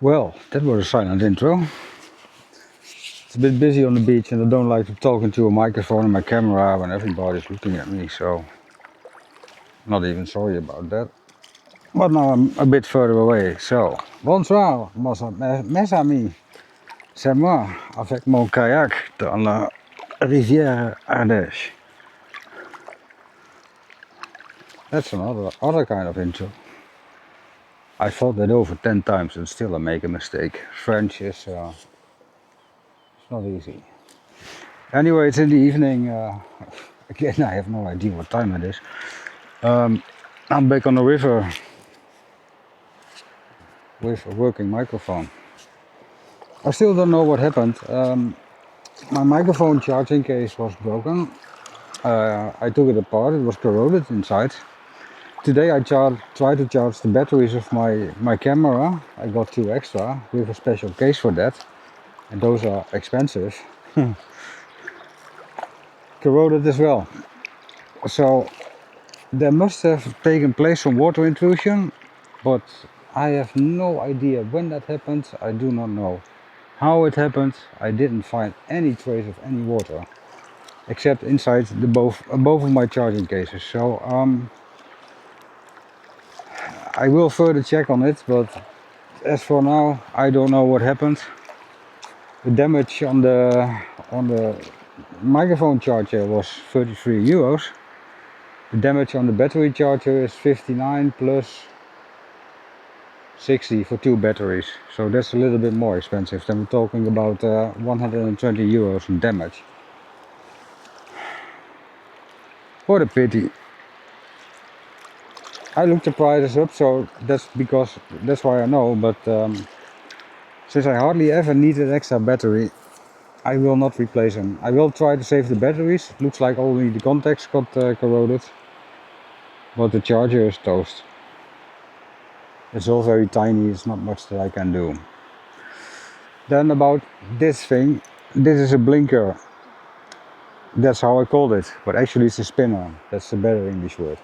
Well, that was a silent intro. It's a bit busy on the beach and I don't like to talk into a microphone and my camera when everybody's looking at me, so not even sorry about that. But now I'm a bit further away, so bonsoir, mes amis. C'est moi, avec mon kayak dans la rivière Ardèche. That's another kind of intro. I thought that over 10 times and still I make a mistake. French is it's not easy. Anyway, it's in the evening. Again, I have no idea what time it is. I'm back on the river with a working microphone. I still don't know what happened. My microphone charging case was broken. I took it apart, it was corroded inside. Today I tried to charge the batteries of my camera. I got 2 extra with a special case for that. And those are expensive. Corroded as well. So there must have taken place some water intrusion, but I have no idea when that happened. I do not know how it happened. I didn't find any trace of any water, except inside both of my charging cases. So I will further check on it, but as for now, I don't know what happened. The damage on the microphone charger was 33 euros. The damage on the battery charger is 59 plus 60 for 2 batteries. So that's a little bit more expensive. Then we're talking about 120 euros in damage. What a pity. I looked the prices up, so that's why I know, but since I hardly ever need an extra battery, I will not replace them. I will try to save the batteries. It looks like only the contacts got corroded, but the charger is toast. It's all very tiny, it's not much that I can do. Then about this thing, this is a blinker. That's how I called it, but actually it's a spinner. That's a better English word.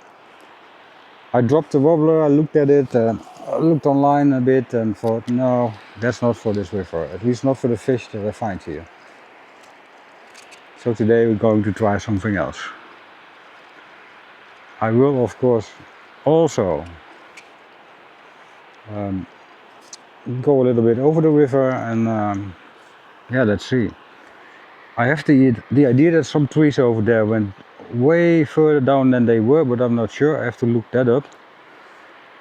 I dropped the wobbler, I looked at it, I looked online a bit and thought, no, that's not for this river, at least not for the fish that I find here. So today we're going to try something else. I will of course also go a little bit over the river and yeah, let's see. I have the idea that some trees over there went way further down than they were, but I'm not sure. I have to look that up.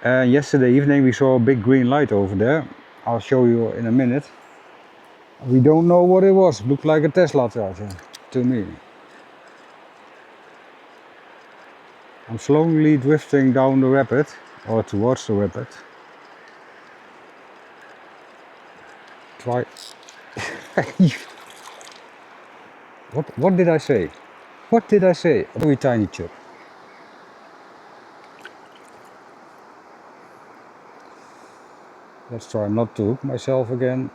Yesterday evening we saw a big green light over there. I'll show you in a minute. We don't know what it was. It looked like a Tesla charger to me. I'm slowly drifting down the rapid, or towards the rapid. Try. What did I say? What did I say? A very tiny chip. Let's try not to hook myself again.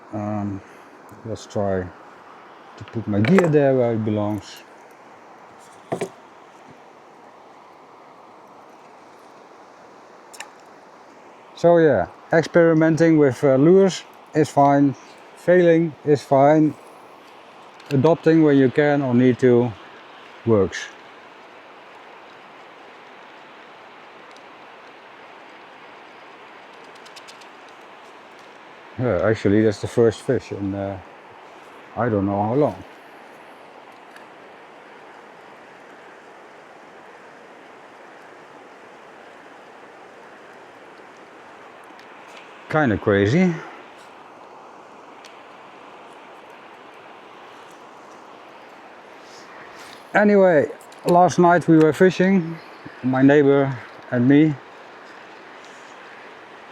Let's try to put my gear there where it belongs. So yeah, experimenting with lures is fine. Failing is fine. Adopting when you can or need to works. Yeah, actually that's the first fish in I don't know how long. Kinda crazy. Anyway, last night we were fishing, my neighbor and me.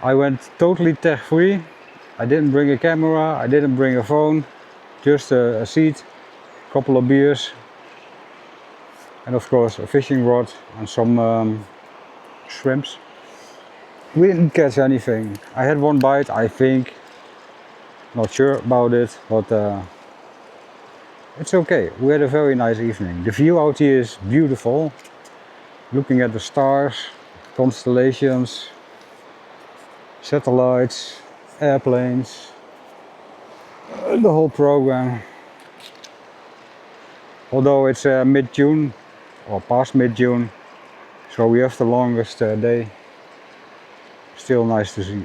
I went totally tech free. I didn't bring a camera, I didn't bring a phone, just a seat, a couple of beers, and of course a fishing rod and some shrimps. We didn't catch anything. I had one bite, I think. Not sure about it, but it's okay. We had a very nice evening. The view out here is beautiful. Looking at the stars, constellations, satellites, airplanes, the whole program. Although it's mid-June or past mid-June, so we have the longest day. Still nice to see.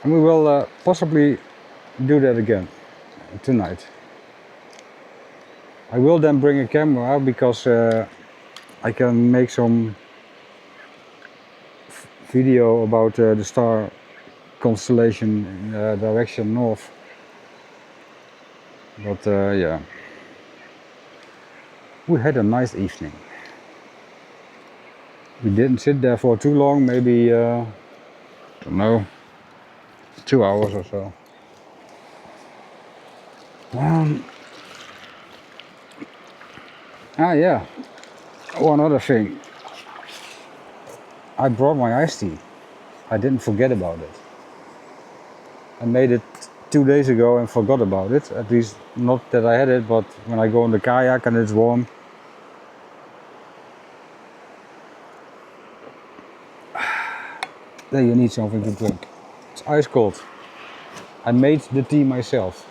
And we will possibly do that again tonight. I will then bring a camera because I can make some video about the star constellation in direction north. But yeah, we had a nice evening. We didn't sit there for too long, maybe, I don't know, 2 hours or so. Yeah, one other thing. I brought my iced tea. I didn't forget about it. I made it 2 days ago and forgot about it. At least not that I had it, but when I go on the kayak and it's warm. Then you need something to drink. It's ice cold. I made the tea myself.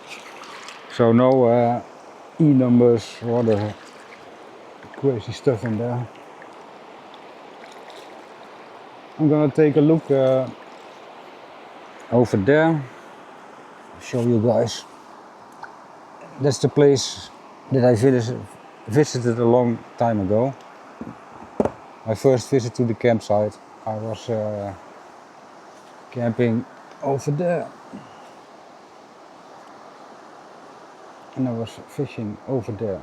So no E numbers or other crazy stuff in there. I'm gonna take a look over there. Show you guys. That's the place that I visited a long time ago. My first visit to the campsite. I was camping over there. And I was fishing over there.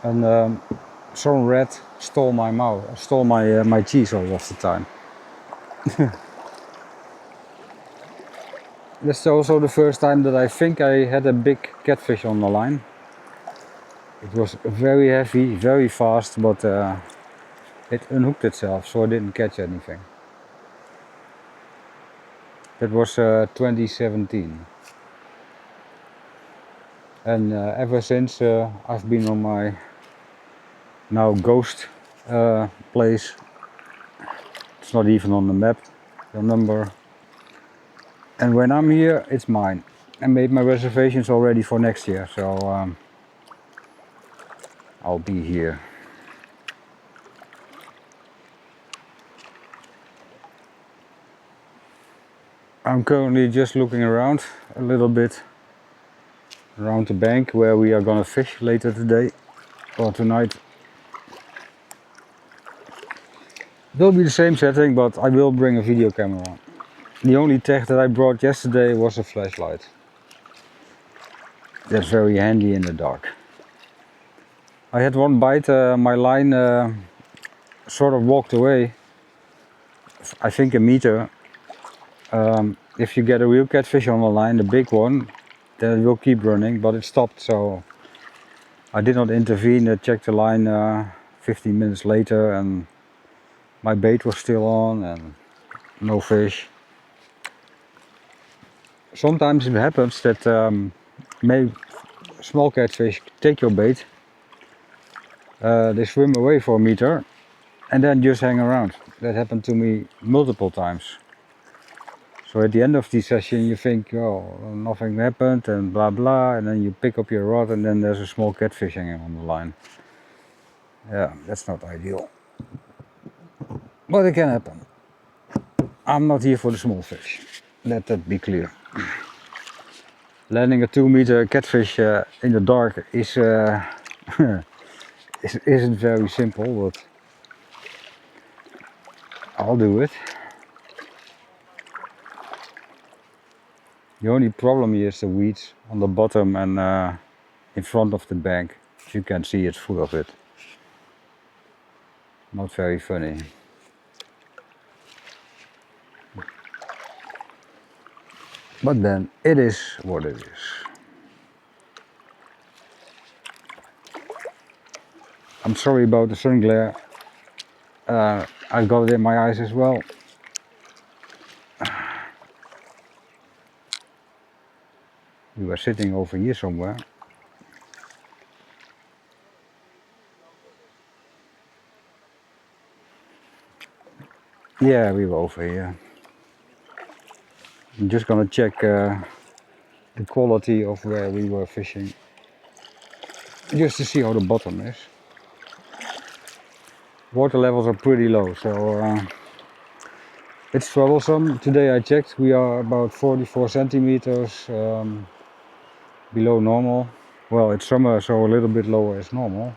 And some rat stole my cheese all of the time. That's also the first time that I think I had a big catfish on the line. It was very heavy, very fast, but it unhooked itself, so I didn't catch anything. That was 2017. And ever since I've been on my now ghost place. It's not even on the map, the number. And when I'm here, it's mine. I made my reservations already for next year, so I'll be here. I'm currently just looking around a little bit around the bank where we are gonna fish later today or tonight. It'll be the same setting, but I will bring a video camera. The only tech that I brought yesterday was a flashlight. That's very handy in the dark. I had one bite, my line sort of walked away, I think a meter. If you get a real catfish on the line, the big one, then it will keep running, but it stopped, so I did not intervene. I checked the line 15 minutes later and my bait was still on and no fish. Sometimes it happens that small catfish take your bait, they swim away for a meter and then just hang around. That happened to me multiple times. So at the end of the session you think, oh, nothing happened and blah blah, and then you pick up your rod and then there's a small catfish hanging on the line. Yeah, that's not ideal. But it can happen. I'm not here for the small fish. Let that be clear. Landing a 2-meter catfish in the dark is isn't very simple, but I'll do it. The only problem here is the weeds on the bottom and in front of the bank. As you can see, it's full of it. Not very funny. But then it is what it is. I'm sorry about the sun glare. I got it in my eyes as well. We were sitting over here somewhere. Yeah, we were over here. I'm just gonna check the quality of where we were fishing, just to see how the bottom is. Water levels are pretty low, so it's troublesome. Today I checked, we are about 44 centimeters below normal. Well, it's summer, so a little bit lower is normal.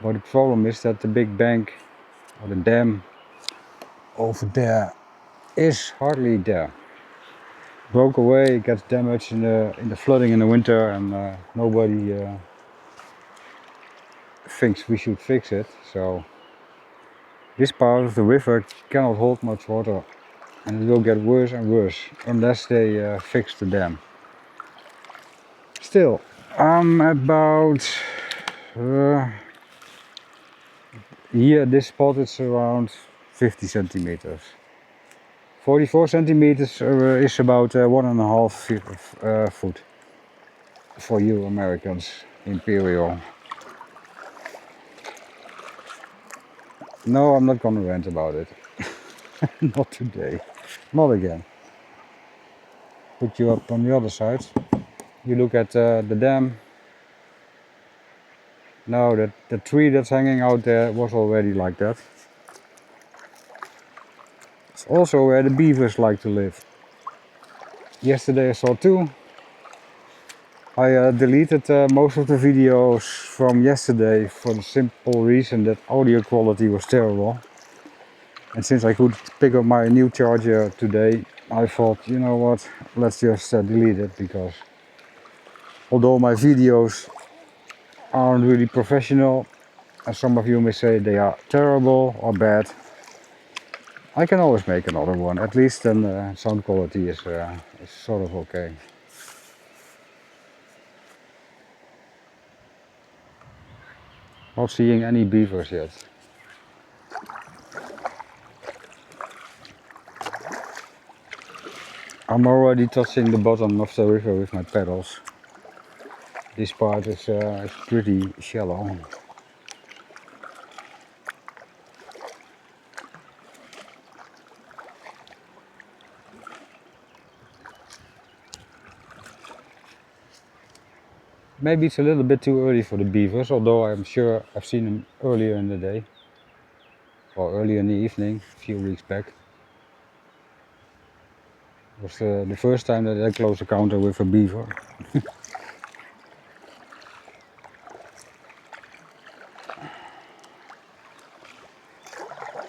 But the problem is that the big bank, or the dam over there, is hardly there. Broke away, it gets damaged in the flooding in the winter, and nobody thinks we should fix it. So this part of the river cannot hold much water, and it will get worse and worse unless they fix the dam. Still, I'm about here, this spot is around 50 centimeters. 44 centimeters is about 1.5 foot for you Americans, imperial. No, I'm not gonna rant about it. Not today. Not again. Put you up on the other side. You look at the dam. Now that the tree that's hanging out there was already like that. It's also where the beavers like to live. Yesterday I saw two. I deleted most of the videos from yesterday for the simple reason that audio quality was terrible. And since I could pick up my new charger today, I thought, you know what, let's just delete it, because although my videos aren't really professional, as some of you may say they are terrible or bad, I can always make another one. At least then sound quality is sort of okay. Not seeing any beavers yet. I'm already touching the bottom of the river with my paddles. This part is pretty shallow. Maybe it's a little bit too early for the beavers, although I'm sure I've seen them earlier in the day. Or earlier in the evening, a few weeks back. It was the first time that I had a close encounter with a beaver.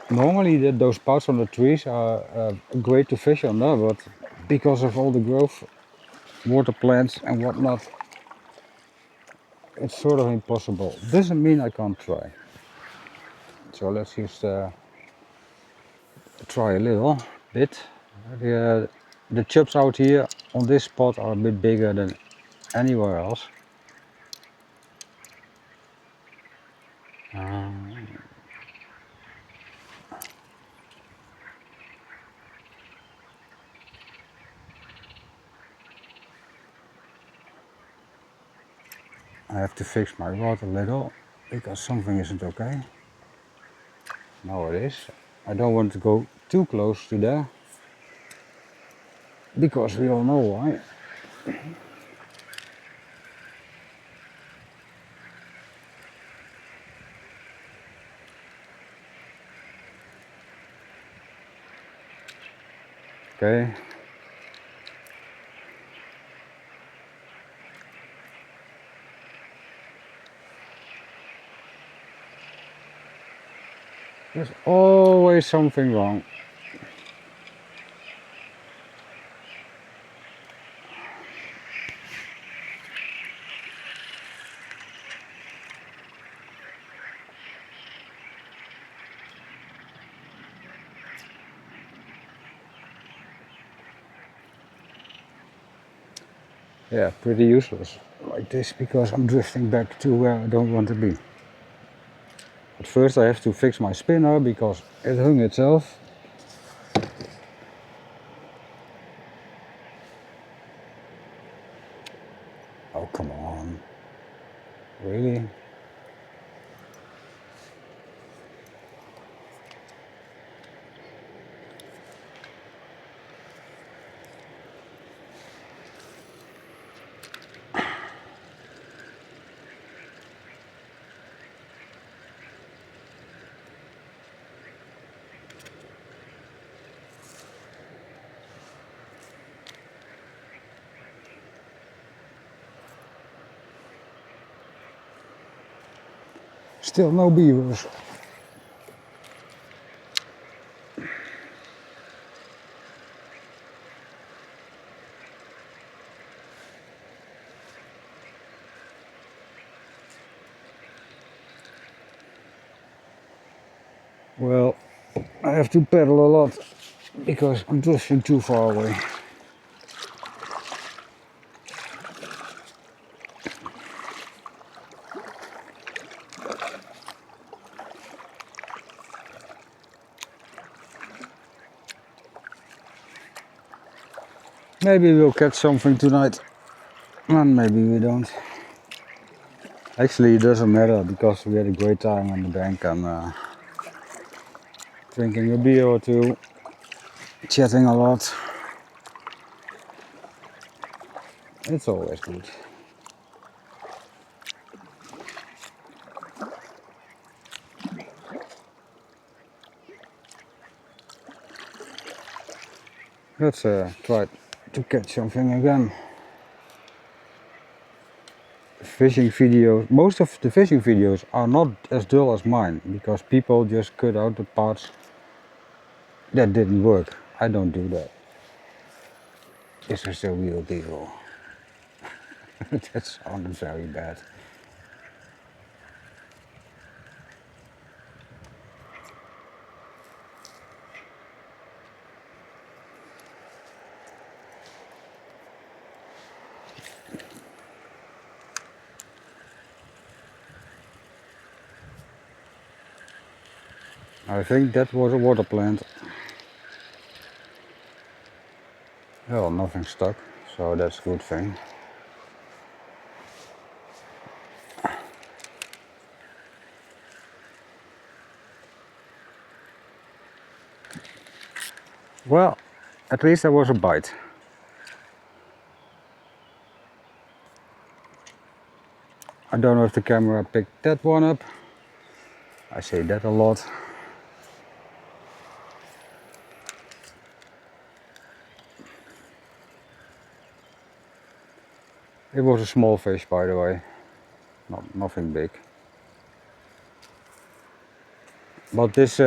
Normally those parts on the trees are great to fish under, but because of all the growth, water plants and whatnot, it's sort of impossible. Doesn't mean I can't try. So let's just try a little bit. The chubs out here on this spot are a bit bigger than anywhere else. I have to fix my rod a little because something isn't okay. Now it is. I don't want to go too close to there because we all know why. Okay. There's always something wrong. Yeah, pretty useless like this because I'm drifting back to where I don't want to be. But first I have to fix my spinner because it hung itself. Oh, come on. Really? Still no beavers. Well, I have to paddle a lot because I'm drifting too far away. Maybe we'll catch something tonight, and maybe we don't. Actually, it doesn't matter because we had a great time on the bank and drinking a beer or two, chatting a lot. It's always good. Let's try to catch something again. Fishing videos, most of the fishing videos are not as dull as mine because people just cut out the parts that didn't work. I don't do that. This is the real deal. That sounded very bad. I think that was a water plant. Well, nothing stuck, so that's a good thing. Well, at least there was a bite. I don't know if the camera picked that one up. I say that a lot. It was a small fish, by the way. Nothing big. But this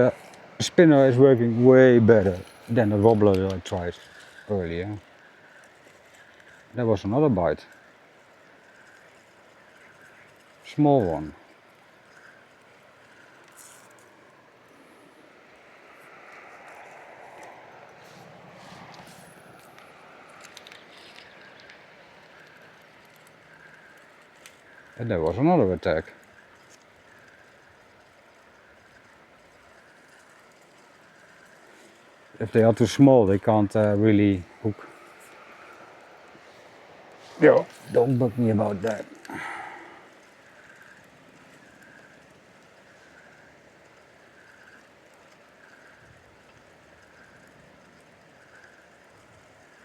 spinner is working way better than the wobbler that I tried earlier. There was another bite. Small one. And there was another attack. If they are too small, they can't really hook. Yo, don't bug me about that.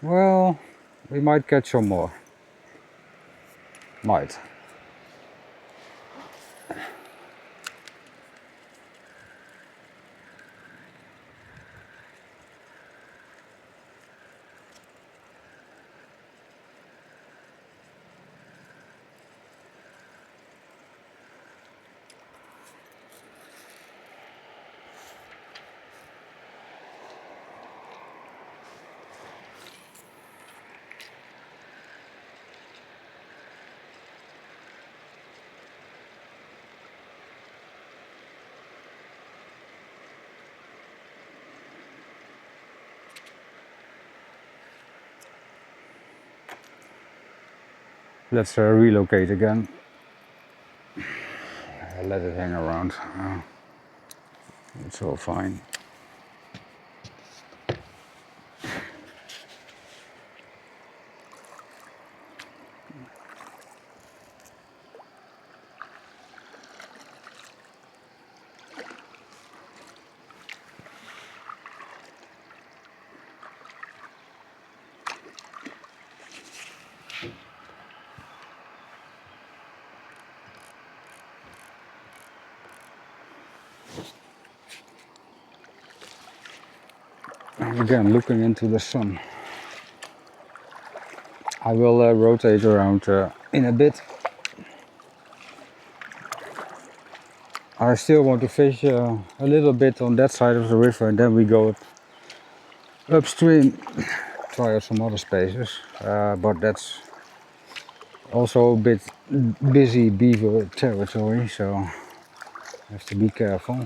Well, we might catch some more. Might. Let's relocate again. Let it hang around. It's all fine. And again, looking into the sun. I will rotate around in a bit. I still want to fish a little bit on that side of the river, and then we go upstream, try out some other spaces, but that's also a bit busy beaver territory, so I have to be careful.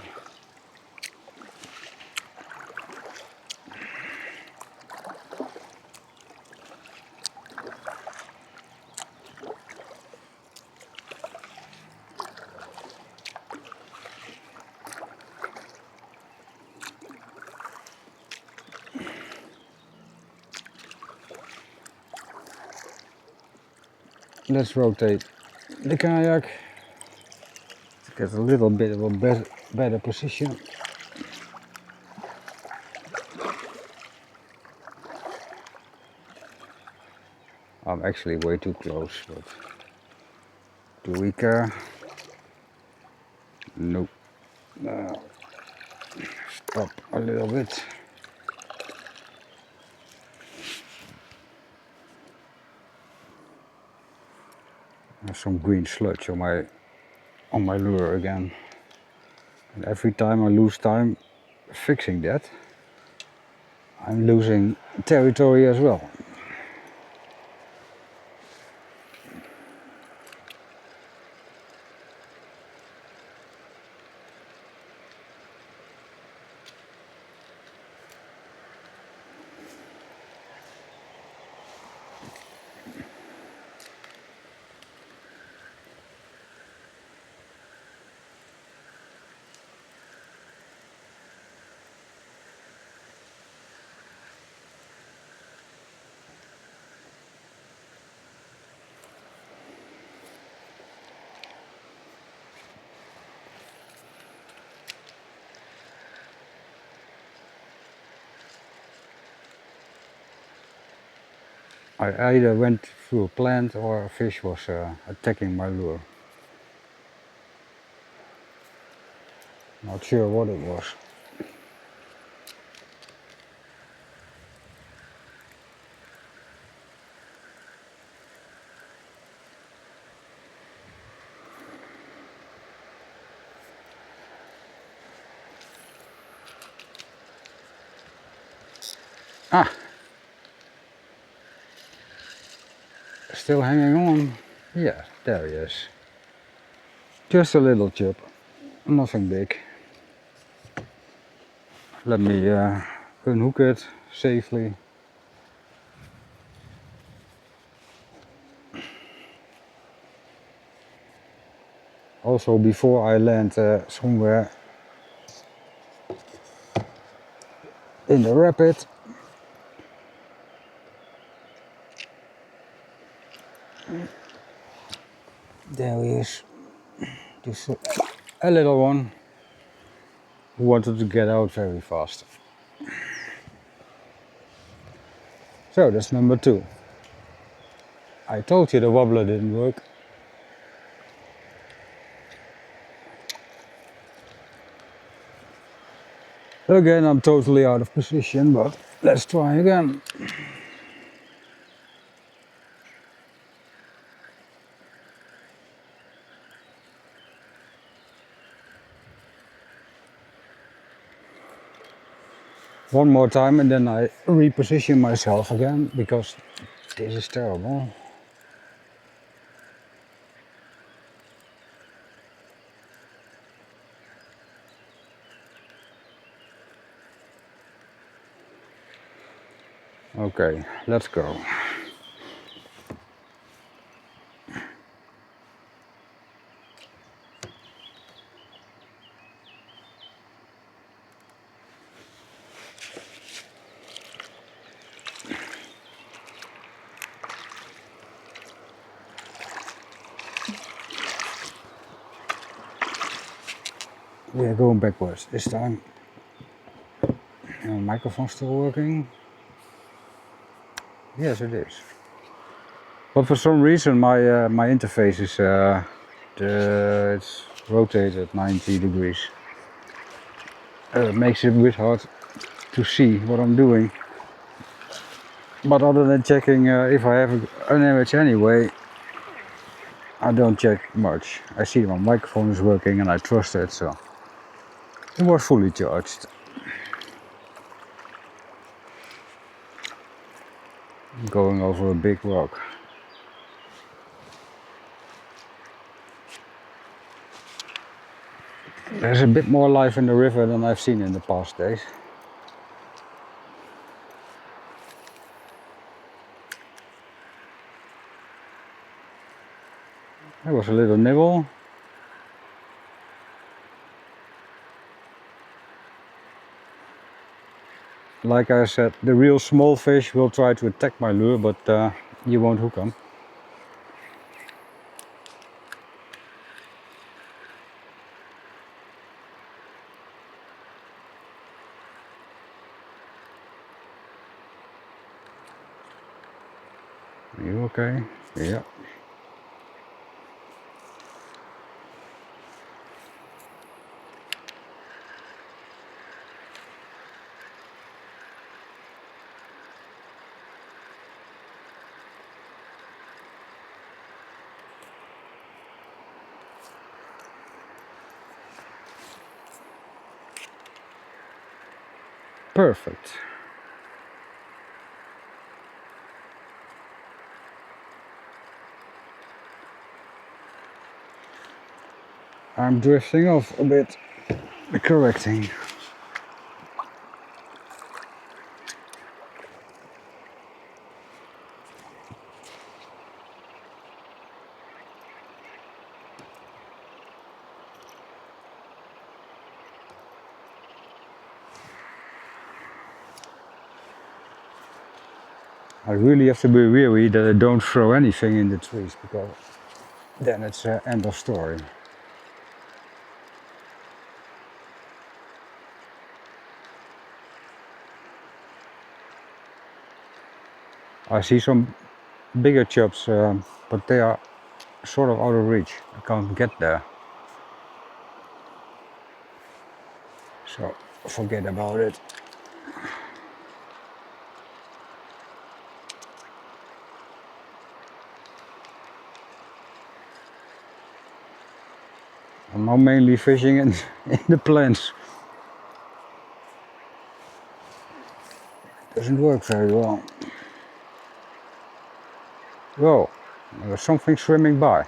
Let's rotate the kayak to get a little bit of a better position. I'm actually way too close, but do we care? Nope. Stop a little bit. There's some green sludge on my lure again. And every time I lose time fixing that, I'm losing territory as well. I either went through a plant or a fish was attacking my lure. Not sure what it was. Ah! Still hanging on. Yeah, there he is. Just a little chip, nothing big. Let me unhook it safely. Also, before I land somewhere in the rapid. There he is. Just a little one who wanted to get out very fast. So that's number 2. I told you the wobbler didn't work. Again, I'm totally out of position, but let's try again. One more time and then I reposition myself again, because this is terrible. Okay, let's go. We are going backwards this time. Microphone still working? Yes, it is. But for some reason my interface is it's rotated 90 degrees. It makes it a bit hard to see what I'm doing. But other than checking if I have an image anyway, I don't check much. I see my microphone is working and I trust it, so it was fully charged. Going over a big rock. There's a bit more life in the river than I've seen in the past days. There was a little nibble. Like I said, the real small fish will try to attack my lure, but you won't hook them. Are you okay? Yeah. Perfect. I'm drifting off a bit. Correcting. I really have to be wary that I don't throw anything in the trees, because then it's end of story. I see some bigger chubs, but they are sort of out of reach. I can't get there. So forget about it. I'm now mainly fishing in the plants. Doesn't work very well. Whoa, there's something swimming by.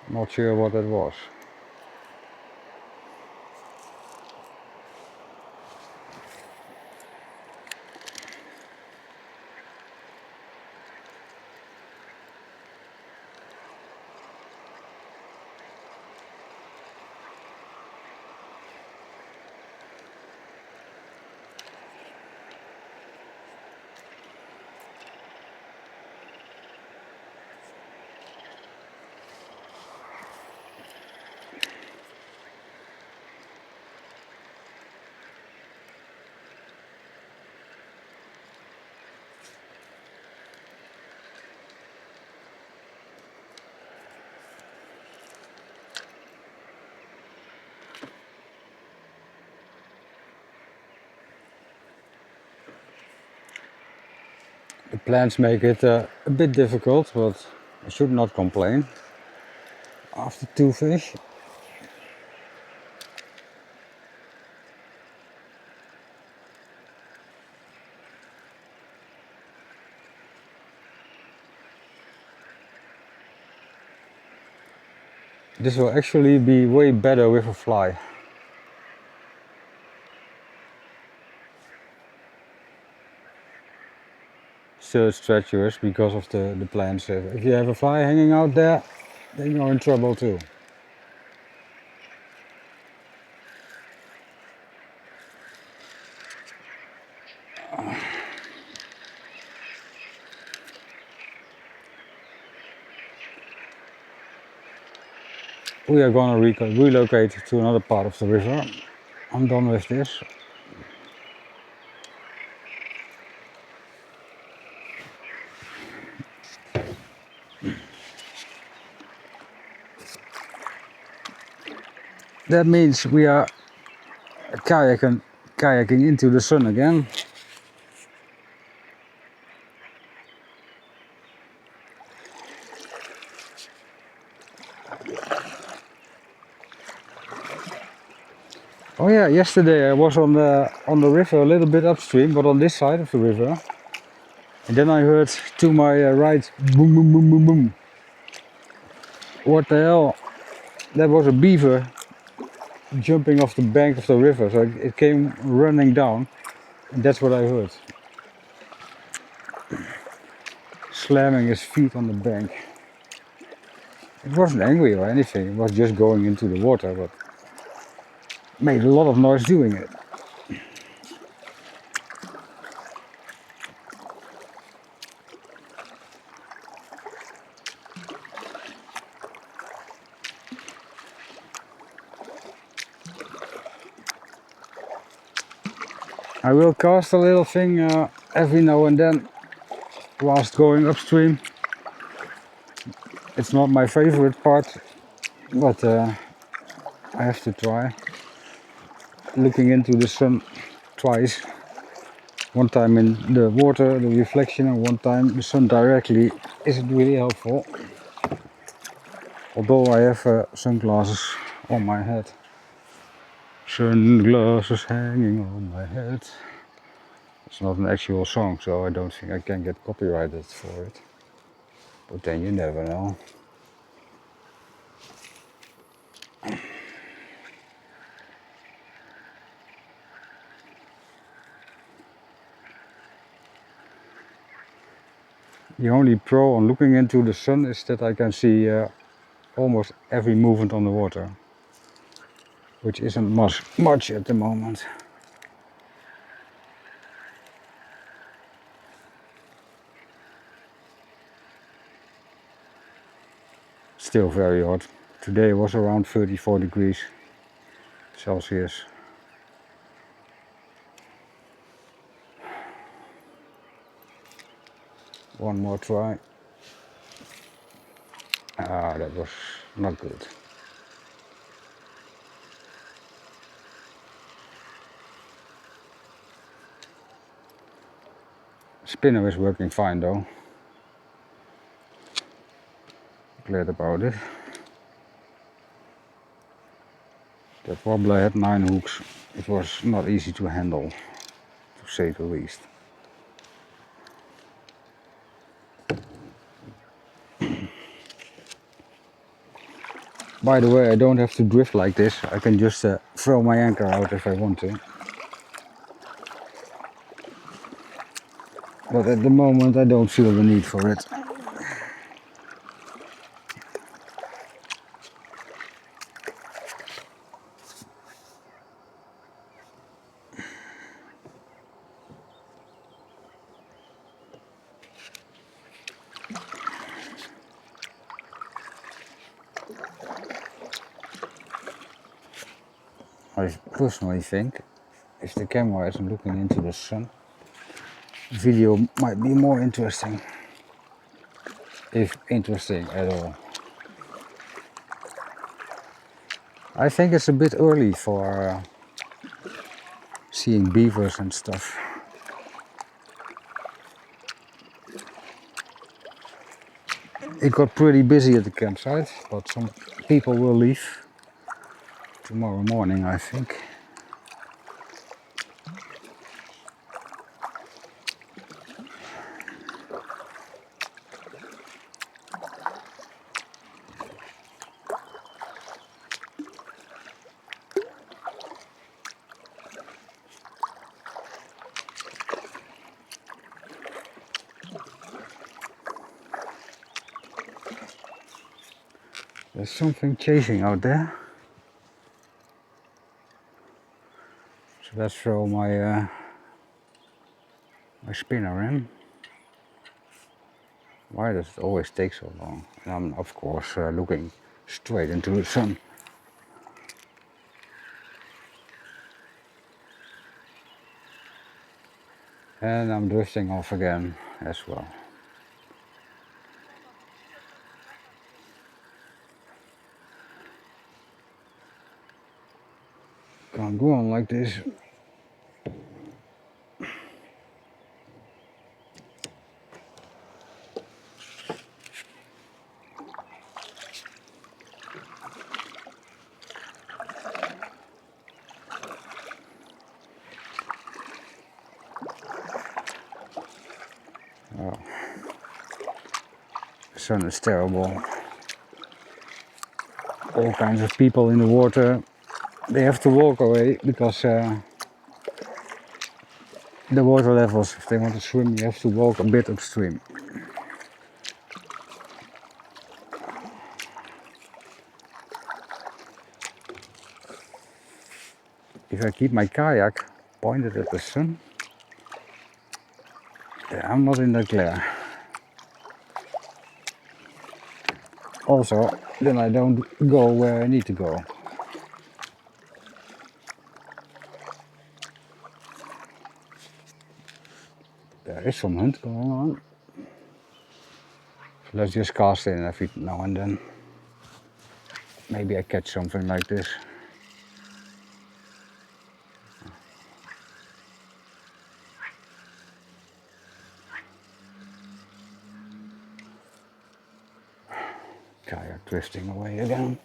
Not sure what that was. The plants make it a bit difficult, but I should not complain. After 2 fish. This will actually be way better with a fly. Still it's treacherous because of the plants. If you have a fly hanging out there, then you're in trouble too. We are gonna relocate to another part of the river. I'm done with this. That means we are kayaking into the sun again. Oh yeah, yesterday I was on the river a little bit upstream, but on this side of the river. And then I heard to my right, boom, boom, boom, boom, boom. What the hell? That was a beaver jumping off the bank of the river, so it came running down, and that's what I heard. Slamming his feet on the bank. It wasn't angry or anything, it was just going into the water, but made a lot of noise doing it. I will cast a little thing every now and then whilst going upstream. It's not my favorite part, but I have to try. Looking into the sun twice. One time in the water, the reflection, and one time the sun directly isn't really helpful. Although I have sunglasses on my head. Sunglasses hanging on my head. It's not an actual song, so I don't think I can get copyrighted for it. But then you never know. The only pro on looking into the sun is that I can see almost every movement on the water, which isn't much at the moment. Still very hot. Today was around 34 degrees Celsius. One more try. Ah, that was not good. Spinner is working fine though. Glad about it. That wobbler had 9 hooks. It was not easy to handle, to say the least. By the way, I don't have to drift like this. I can just throw my anchor out if I want to. But at the moment I don't feel the need for it. I personally think if the camera isn't looking into the sun, the video might be more interesting. If interesting at all. I think it's a bit early for seeing beavers and stuff. It got pretty busy at the campsite, but some people will leave tomorrow morning, I think. There's something chasing out there. So let's throw my spinner in. Why does it always take so long? And I'm of course looking straight into the sun. And I'm drifting off again as well. Can't go on like this. Oh, the sun is terrible. All kinds of people in the water. They have to walk away because the water levels, if they want to swim, you have to walk a bit upstream. If I keep my kayak pointed at the sun, then I'm not in the glare. Also, then I don't go where I need to go. There is some hunt going on. So let's just cast in every now and then. Maybe I catch something like this. Kayak drifting away again.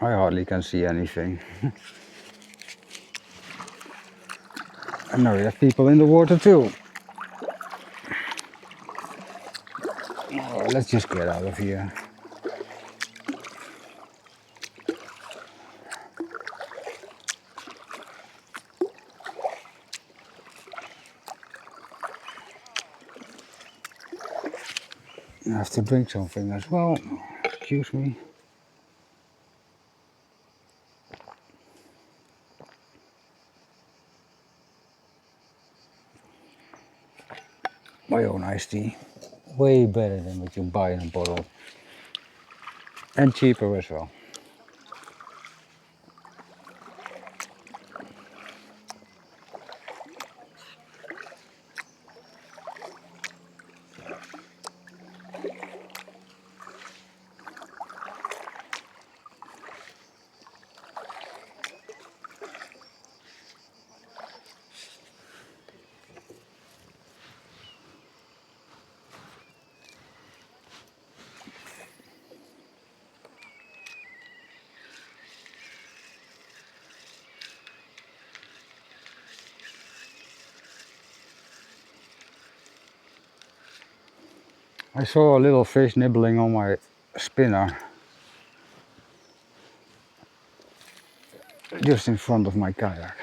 I hardly can see anything. And now we have people in the water too. Oh, let's just get out of here. I have to drink something as well. Excuse me. My own iced tea. Way better than what you buy in a bottle. And cheaper as well. I saw a little fish nibbling on my spinner. Just in front of my kayak.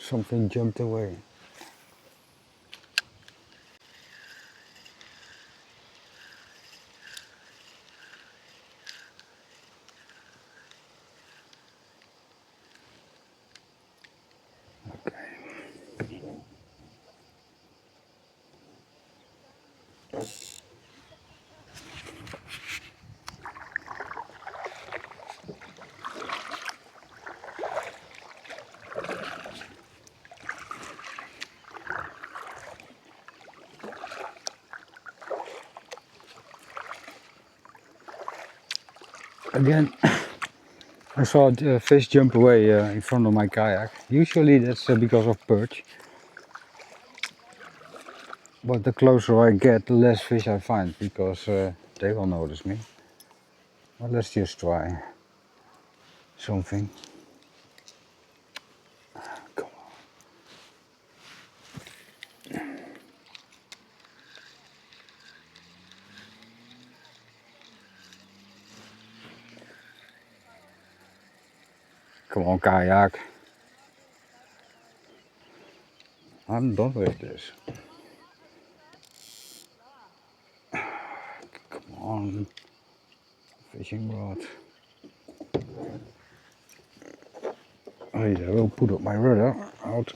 Something jumped away. Again, I saw a fish jump away in front of my kayak. Usually that's because of perch, But the closer I get, the less fish I find, because they will notice me. Well, let's just try something. Come on. Come on, kayak. I'm done with this. Come on, fishing rod. Oh yeah, I will put up my rudder out.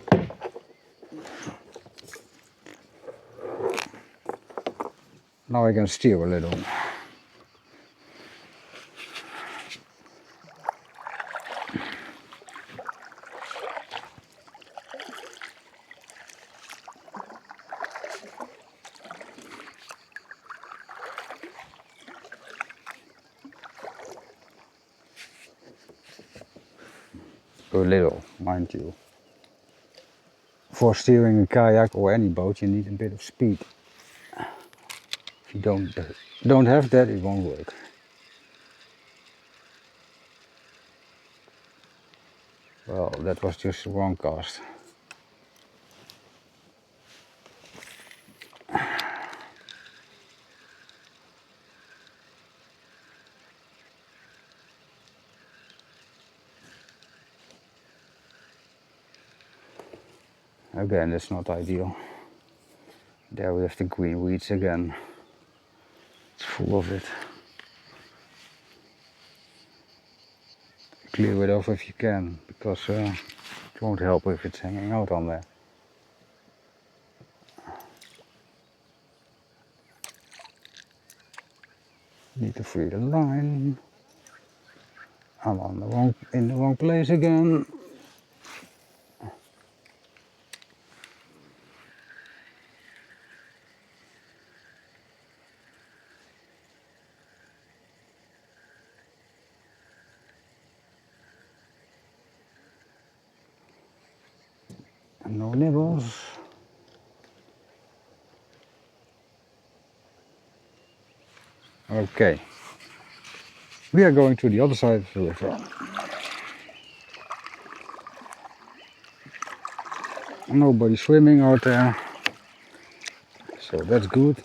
Now I can steer a little. A little, mind you. For steering a kayak or any boat, you need a bit of speed. If you don't have that, it won't work. Well, that was just the wrong cast. Again, it's not ideal. There we have the green weeds again. It's full of it. Clear it off if you can, because it won't help if it's hanging out on there. Need to free the line. I'm in the wrong place again. No nibbles. Okay. We are going to the other side of the river. Nobody swimming out there, so that's good.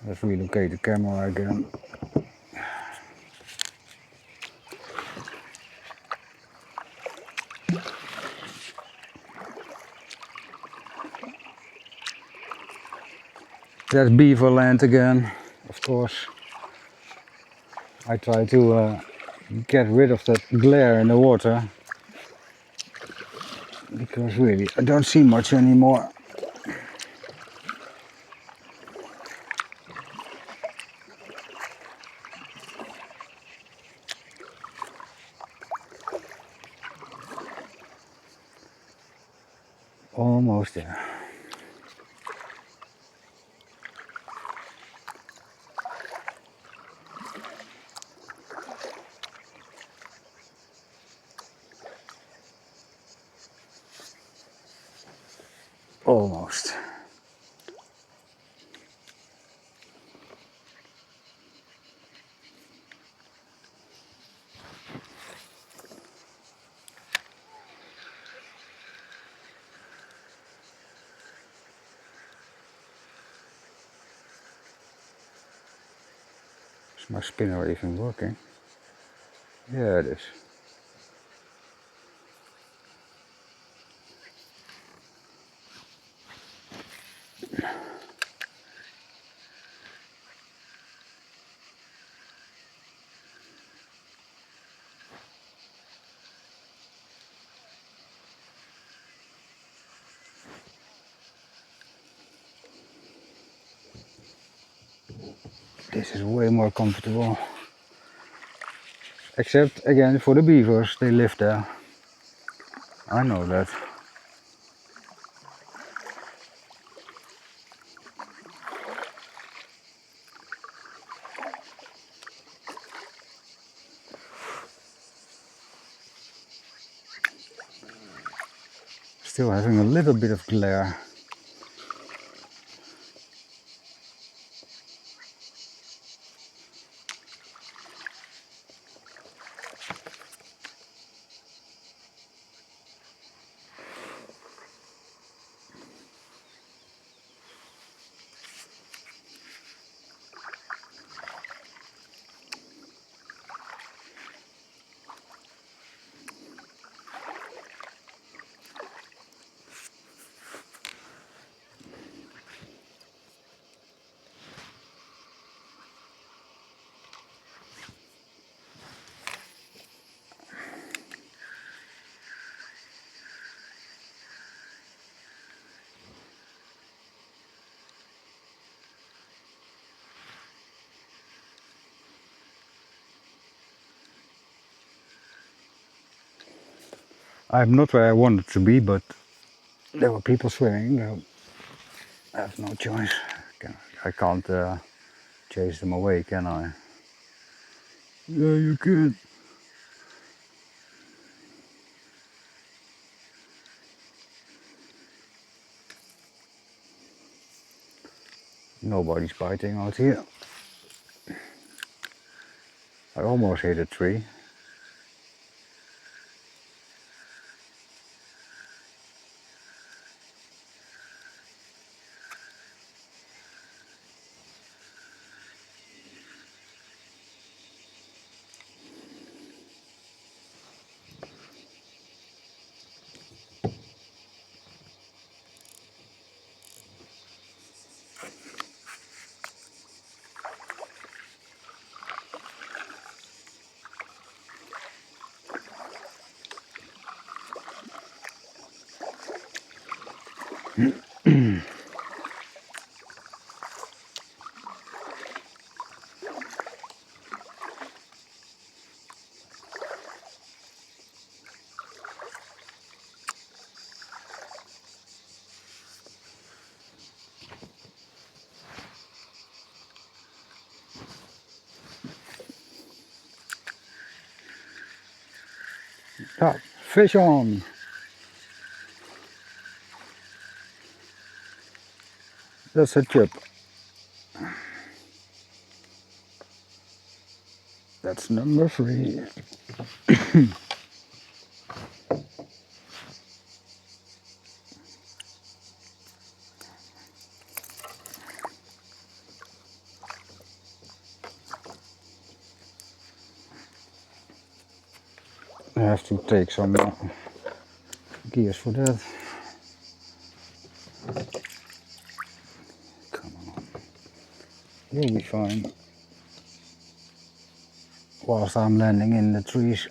Let's relocate the camera again. That's beaver land again, of course. I try to get rid of that glare in the water, because really I don't see much anymore. Almost there. Almost. Is my spinner even working? Yeah, it is. This is way more comfortable. Except again for the beavers, they live there. I know that. still having a little bit of glare. I'm not where I wanted to be, but there were people swimming. I have no choice. I can't chase them away, can I? Yeah, you can. Nobody's biting out here. I almost hit a tree. Ah, fish on! That's a chip. That's number 3. I have to take some gears for that. Come on. You'll be fine. Whilst I'm landing in the trees.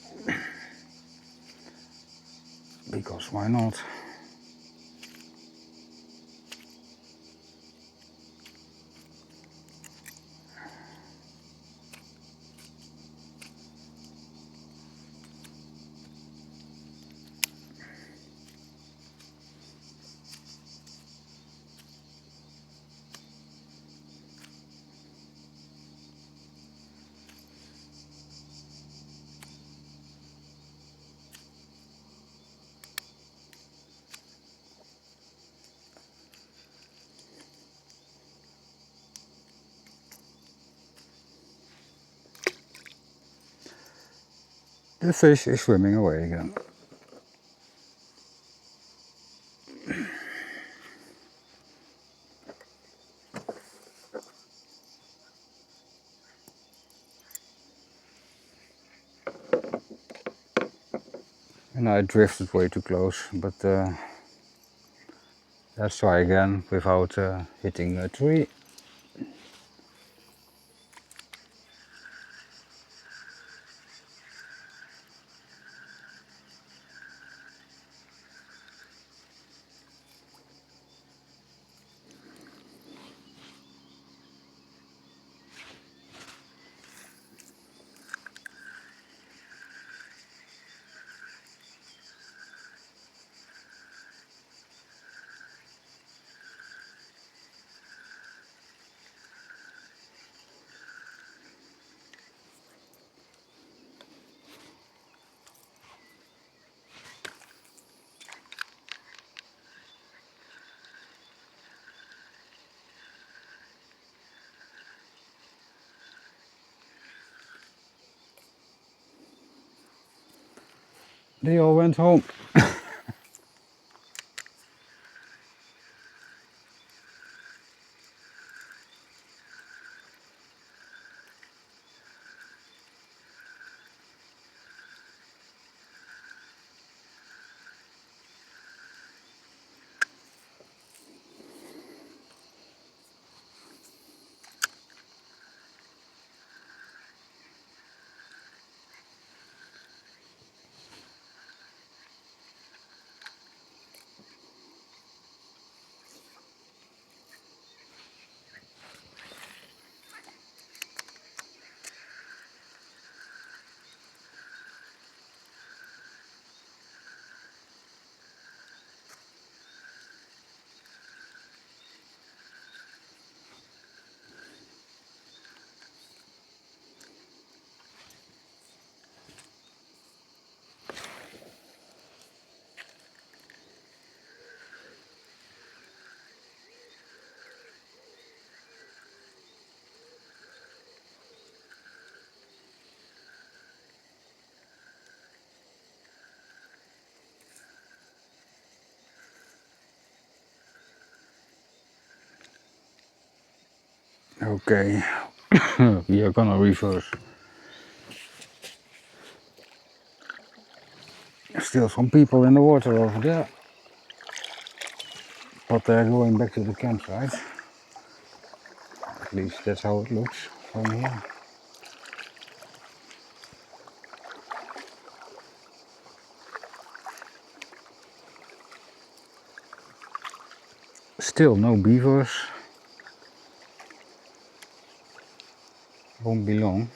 Because why not? The fish is swimming away again. And I drifted way too close, but let's try again without hitting a tree. They all went home. Okay, we are gonna reverse. Still some people in the water over there, but they're going back to the campsite. At least that's how it looks from here. Still no beavers. Won't be long.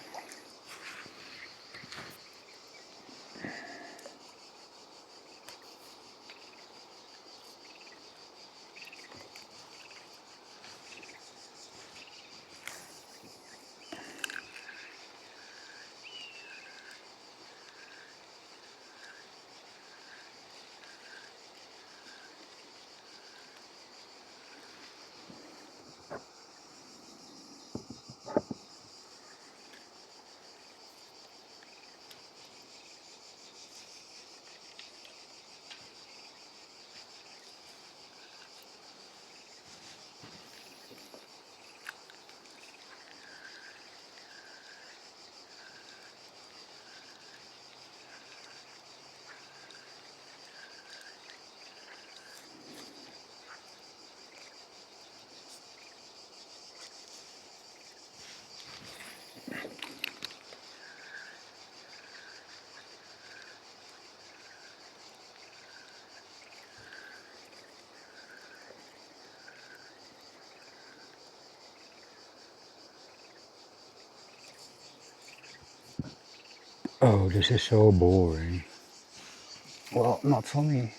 Oh, this is so boring. Well, not for me.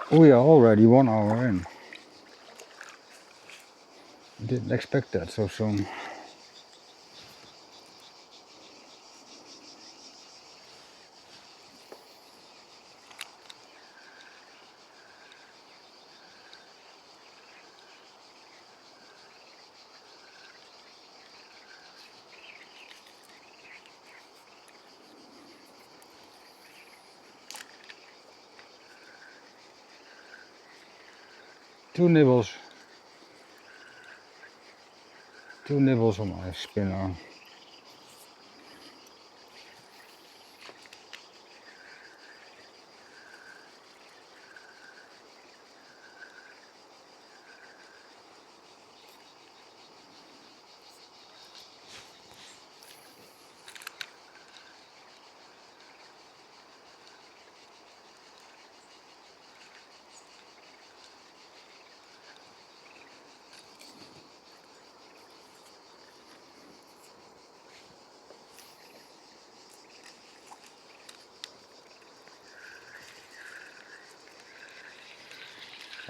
We are already 1 hour in. Didn't expect that so soon. Two nibbles. 2 nibbles on my spinner.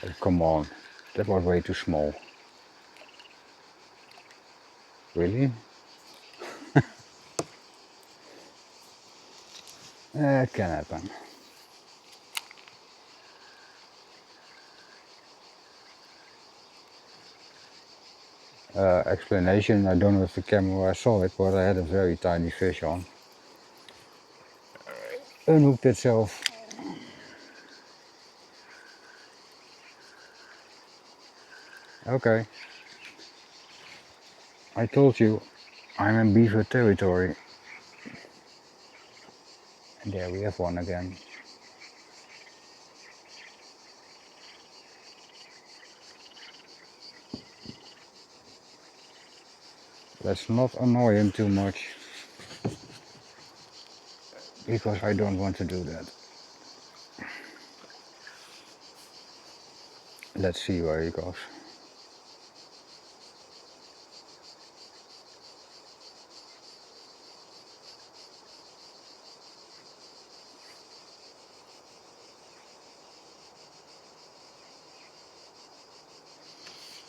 Oh, come on, that was way too small. Really? It can happen. Explanation, I don't know if the camera saw it, but I had a very tiny fish on. Unhooked itself. Okay. I told you, I'm in beaver territory. And there we have one again. Let's not annoy him too much, because I don't want to do that. Let's see where he goes.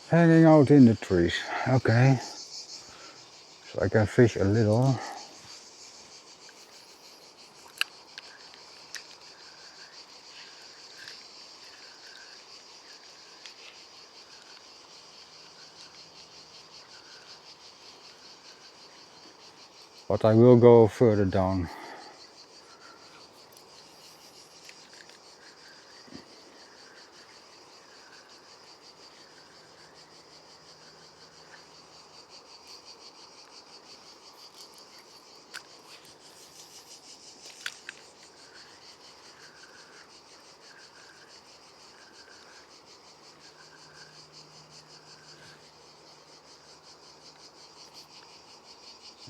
Hanging out in the trees. Okay. So I can fish a little. But I will go further down.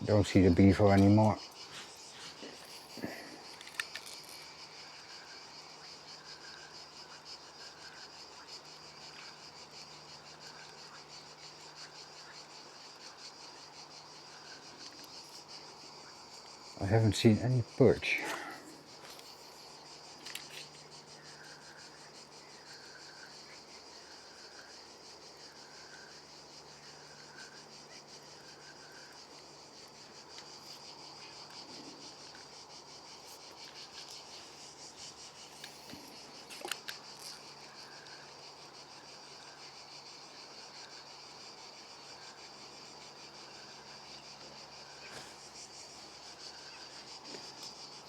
Don't see the beaver anymore. I haven't seen any perch.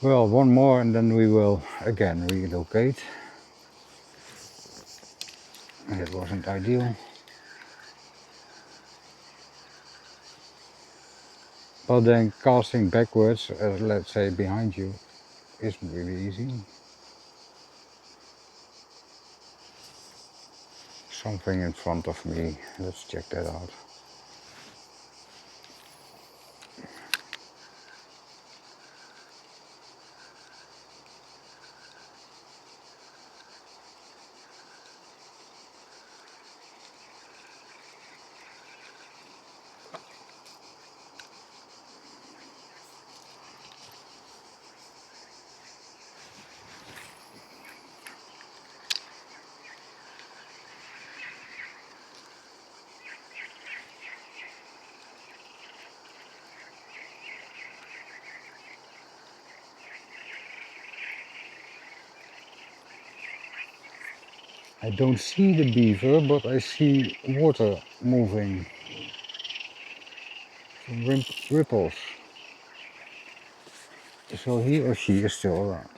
Well, one more and then we will again relocate. That wasn't ideal. But then casting backwards, let's say behind you, isn't really easy. Something in front of me, let's check that out. I don't see the beaver, but I see water moving. Some ripples. So he or she is still around.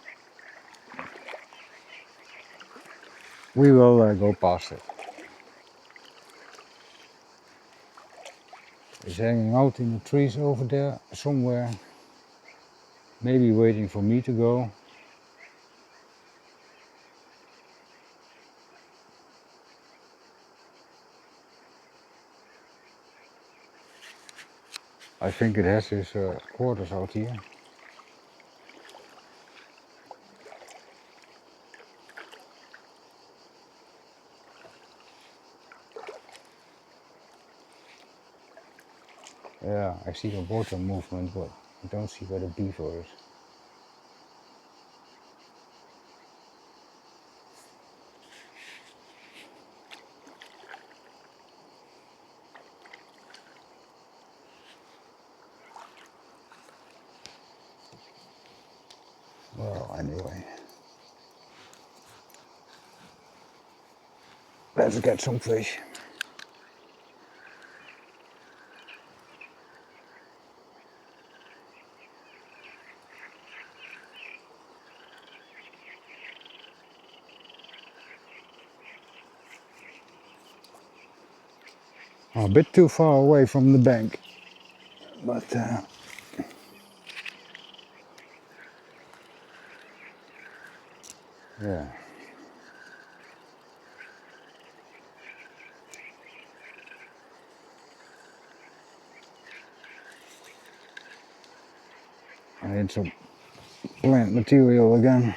We will go past it. He's hanging out in the trees over there somewhere, maybe waiting for me to go. I think it has his quarters out here. Yeah, I see the water movement, but I don't see where the beaver is. Well, anyway, let's get some fish. A bit too far away from the bank, but yeah. I need some plant material again.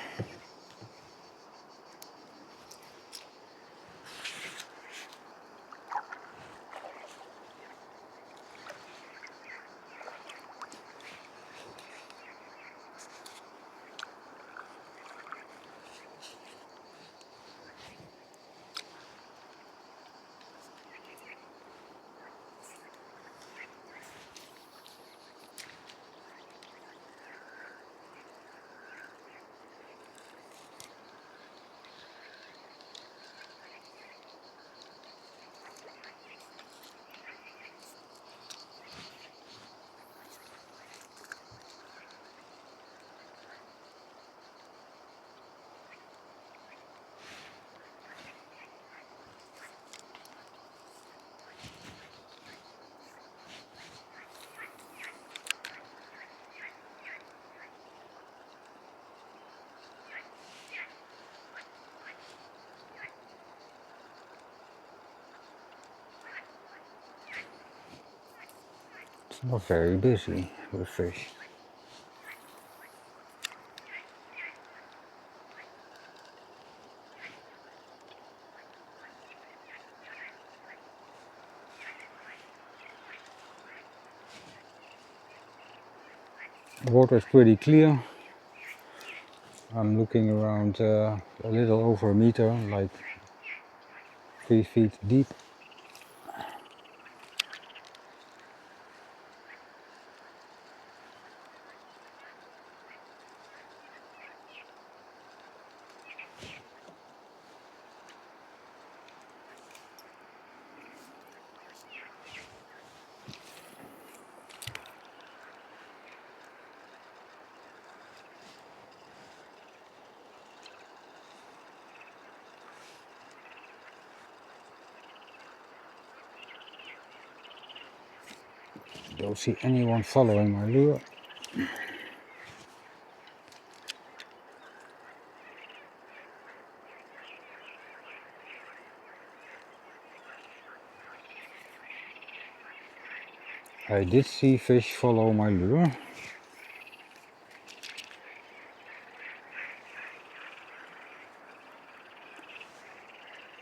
It's not very busy with fish. The water is pretty clear. I'm looking around a little over a meter, like 3 feet deep. Don't see anyone following my lure. I did see fish follow my lure.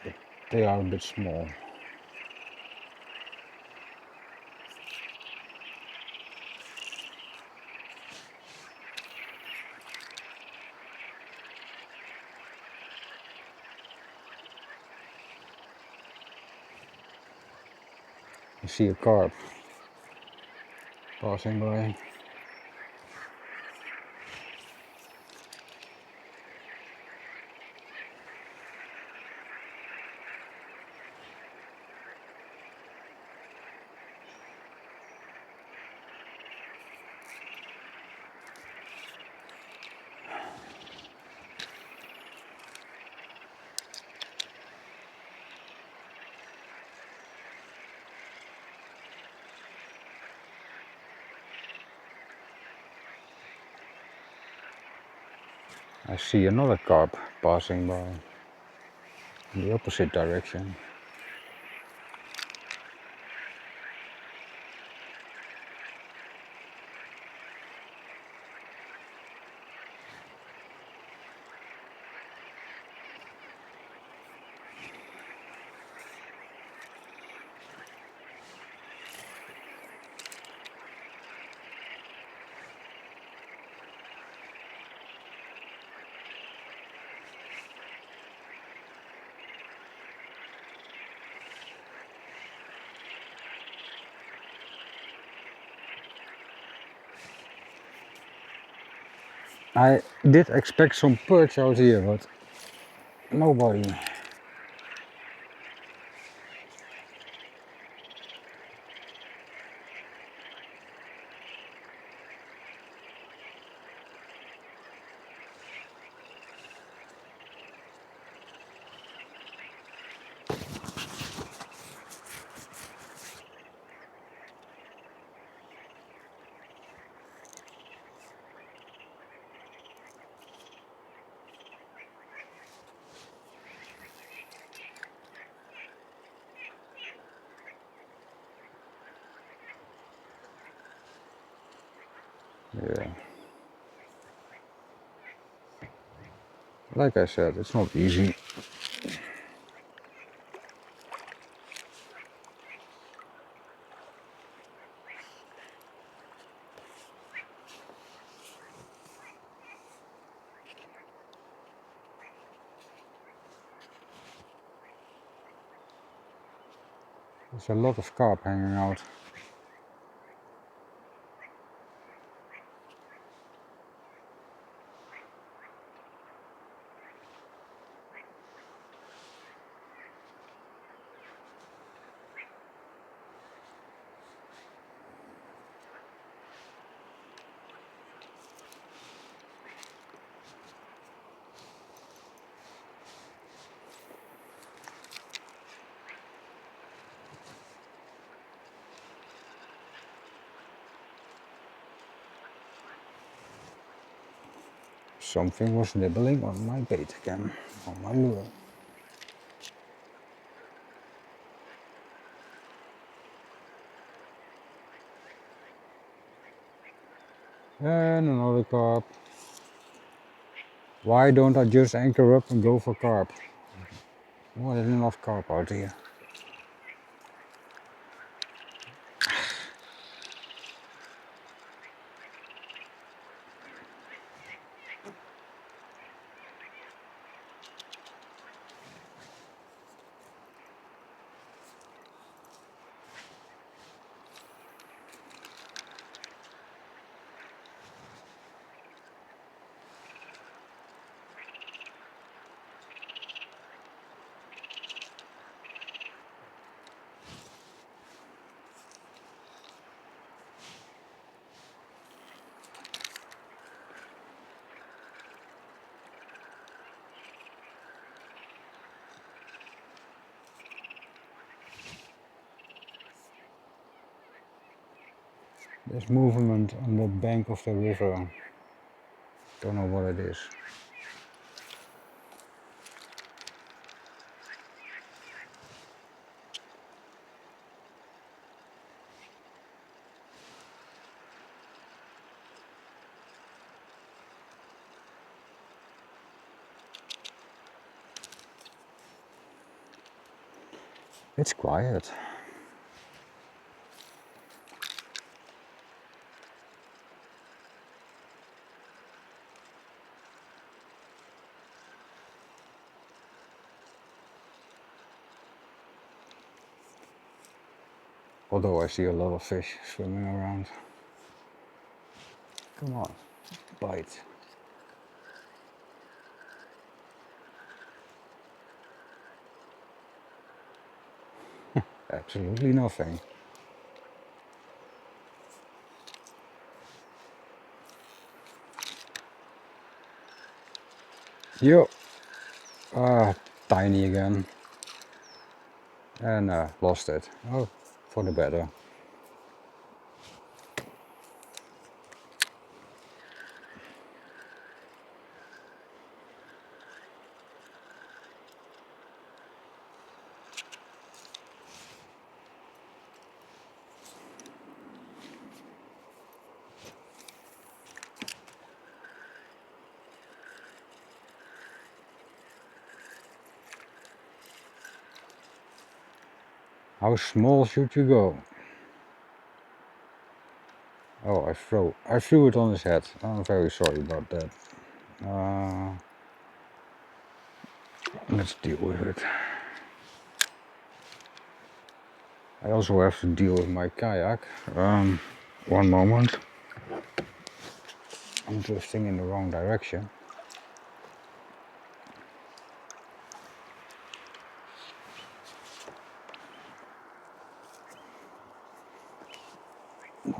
But they are a bit small. I see a carp passing by. I see another carp passing by in the opposite direction. I did expect some perch out here, but nobody. Yeah. Like I said, it's not easy. There's a lot of carp hanging out. Something was nibbling on my bait again, on my lure. And another carp. Why don't I just anchor up and go for carp? Well, there's enough carp out here. There's movement on the bank of the river. Don't know what it is. It's quiet. Although I see a lot of fish swimming around. Come on, bite. Absolutely nothing. Yo! Tiny again. And lost it. Oh, for the better. How small should you go? Oh, I threw it on his head. I'm very sorry about that. Let's deal with it. I also have to deal with my kayak. One moment. I'm drifting in the wrong direction.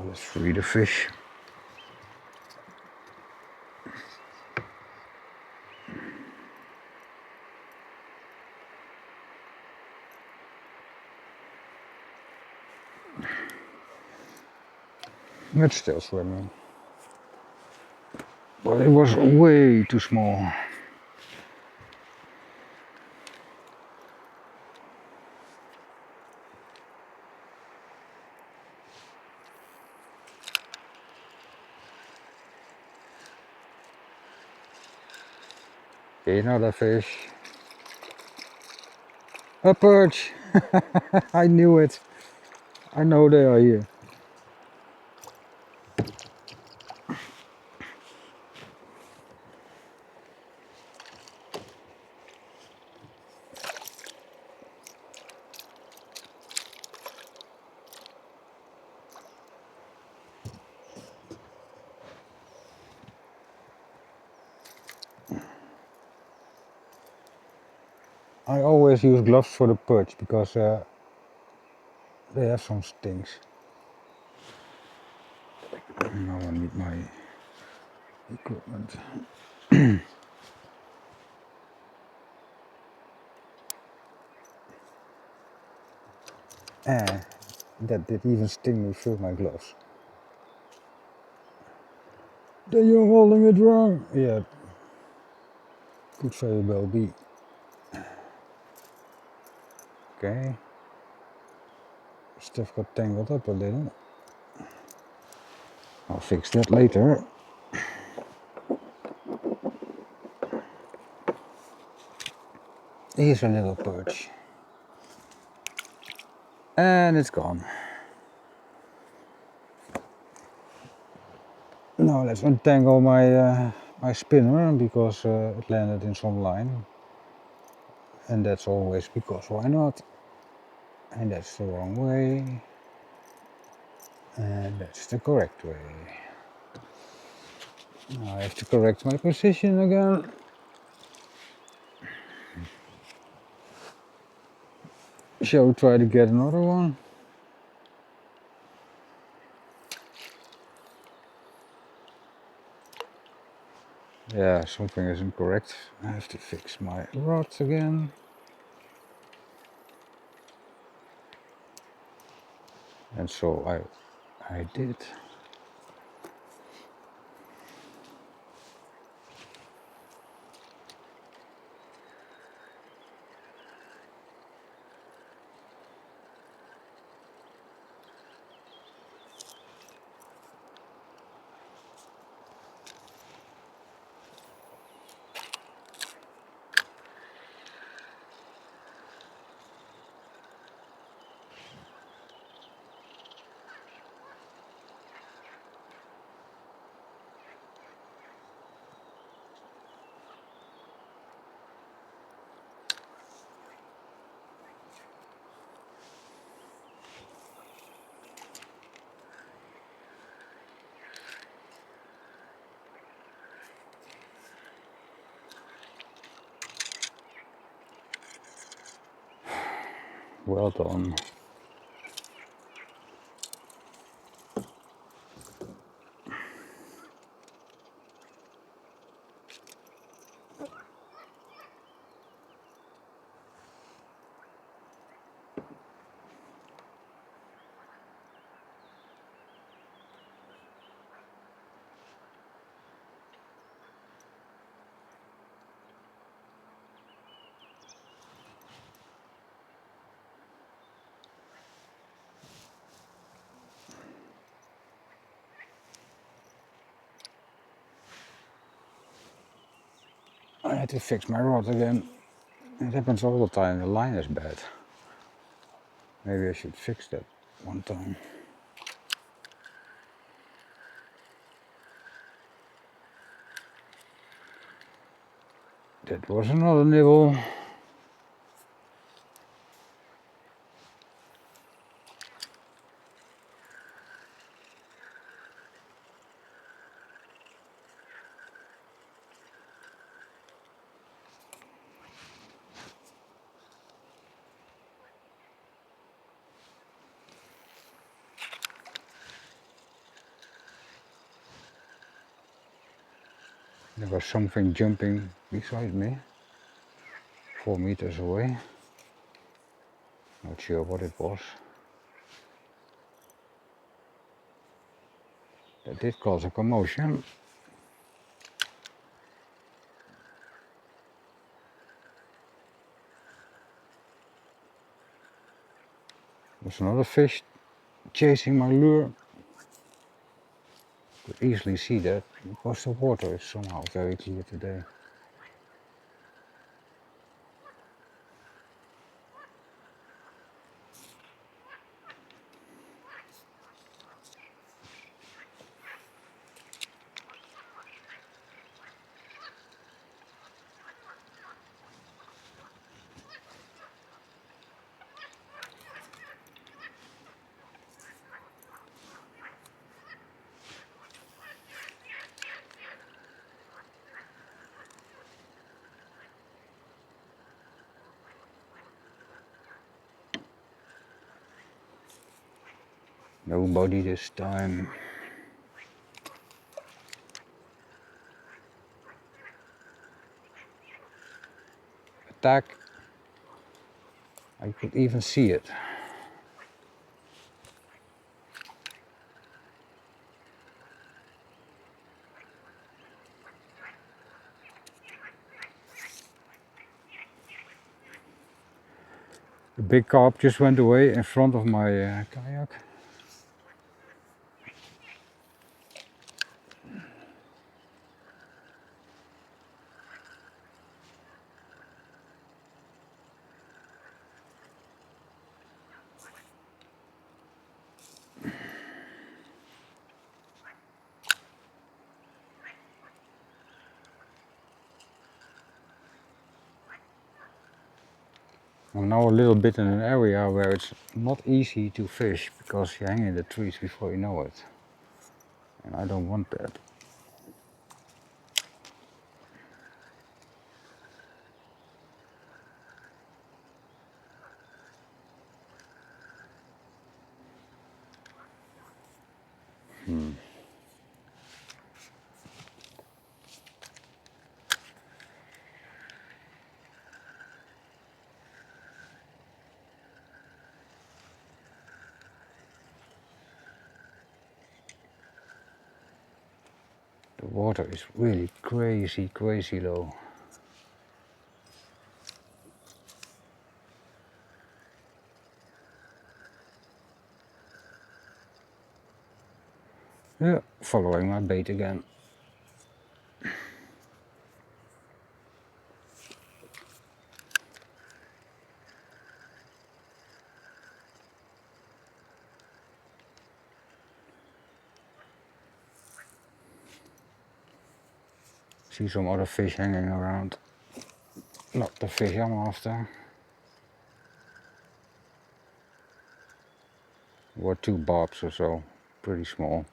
Let's free the fish. It's still swimming. But it was way too small. Another fish. A perch! I knew it. I know they are here. I always use gloves for the perch because they have some stings. Now I need my equipment. That did even sting me through my gloves. Then you're holding it wrong. Yeah, could very well be. Okay. Stuff got tangled up a little. I'll fix that later. Here's a little perch. And it's gone. Now let's untangle my spinner because it landed in some line. And that's always because why not? And that's the wrong way. And that's the correct way. Now I have to correct my position again. Shall we try to get another one? Yeah, something isn't correct. I have to fix my rods again. And so I did. Well done. I had to fix my rod again. It happens all the time, the line is bad. Maybe I should fix that one time. That was another nibble. There was something jumping beside me, 4 meters away. Not sure what it was. That did cause a commotion. There's another fish chasing my lure. Could easily see that because the water is somehow very clear today. Nobody this time. Attack. I could even see it. The big carp just went away in front of my kayak. I'm now a little bit in an area where it's not easy to fish because you hang in the trees before you know it. And I don't want that. The water is really crazy low. Yeah, following my bait again. See some other fish hanging around. Not the fish I'm after. Or 2 barbs or so, pretty small.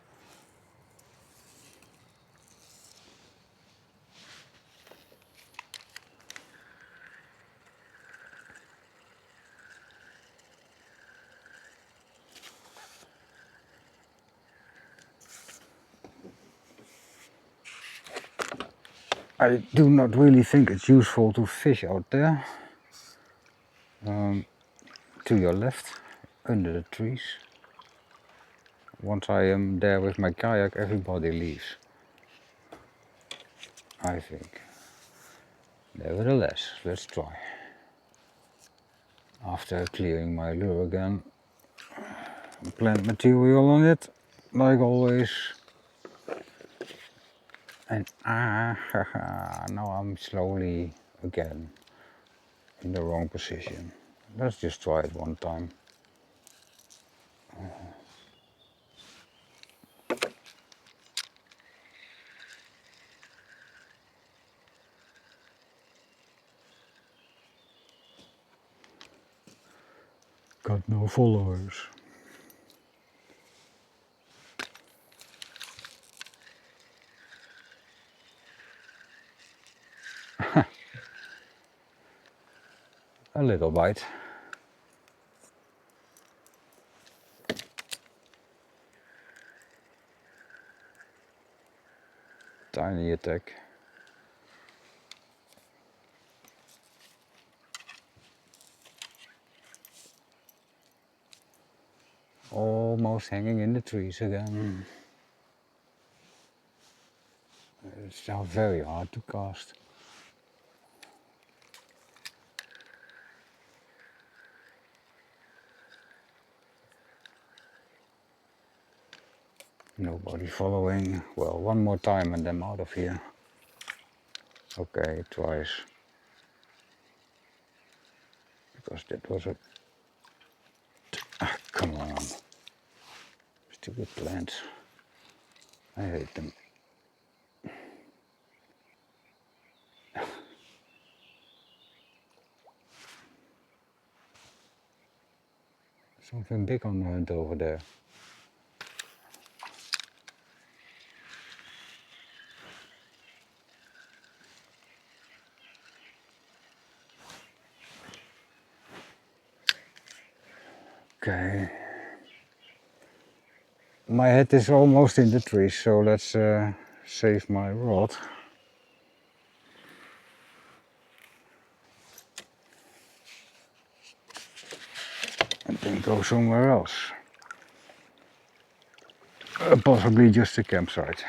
I do not really think it's useful to fish out there. To your left, under the trees. Once I am there with my kayak, everybody leaves. I think. Nevertheless, let's try. After clearing my lure again, plant material on it, like always. And now I'm slowly again in the wrong position. Let's just try it one time. Got no followers. A little bite. Tiny attack. Almost hanging in the trees again. It's now very hard to cast. Nobody following. Well, one more time and I'm out of here. Okay, twice. Because that was a... Ah, come on. Stupid plants. I hate them. Something big on the hunt over there. Okay. My head is almost in the trees, so let's save my rod. And then go somewhere else. Possibly just a campsite.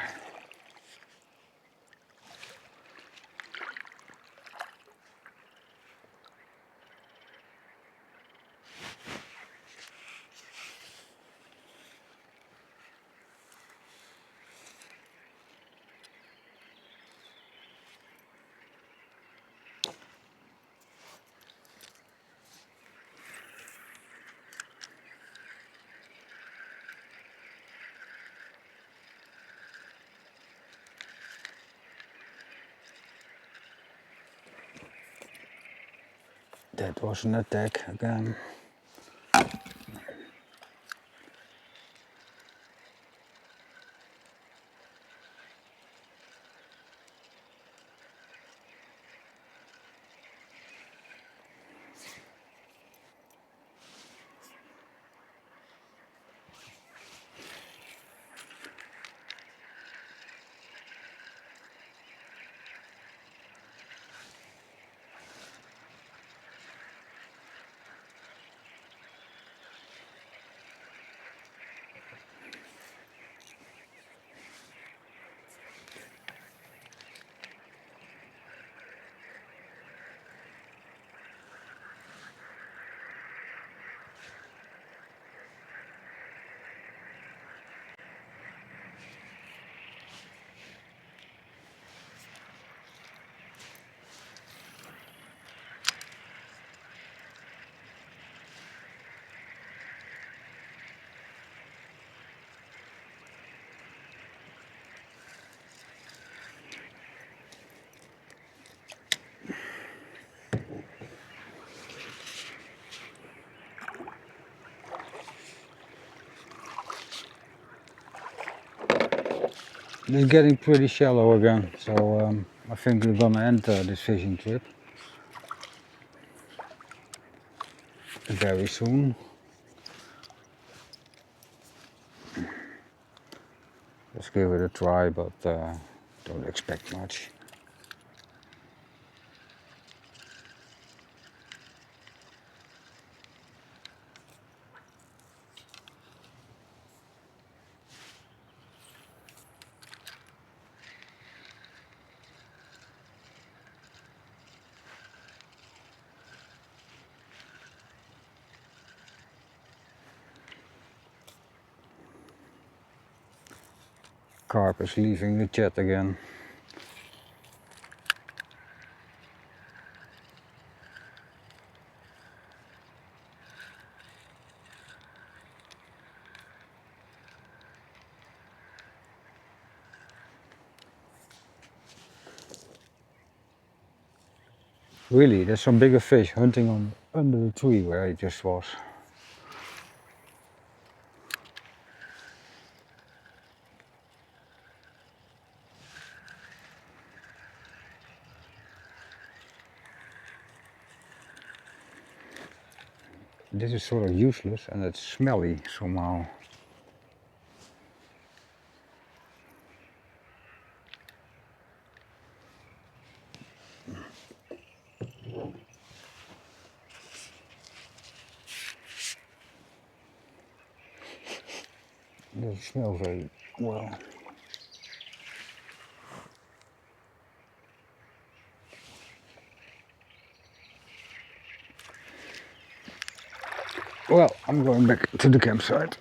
That was an attack again. It's getting pretty shallow again, so I think we're gonna end this fishing trip very soon. Let's give it a try, but don't expect much. Carp is leaving the chat again. Really, there's some bigger fish hunting on under the tree where I just was. This is sort of useless and it's smelly somehow. It doesn't smell very well. Well, I'm going back to the campsite.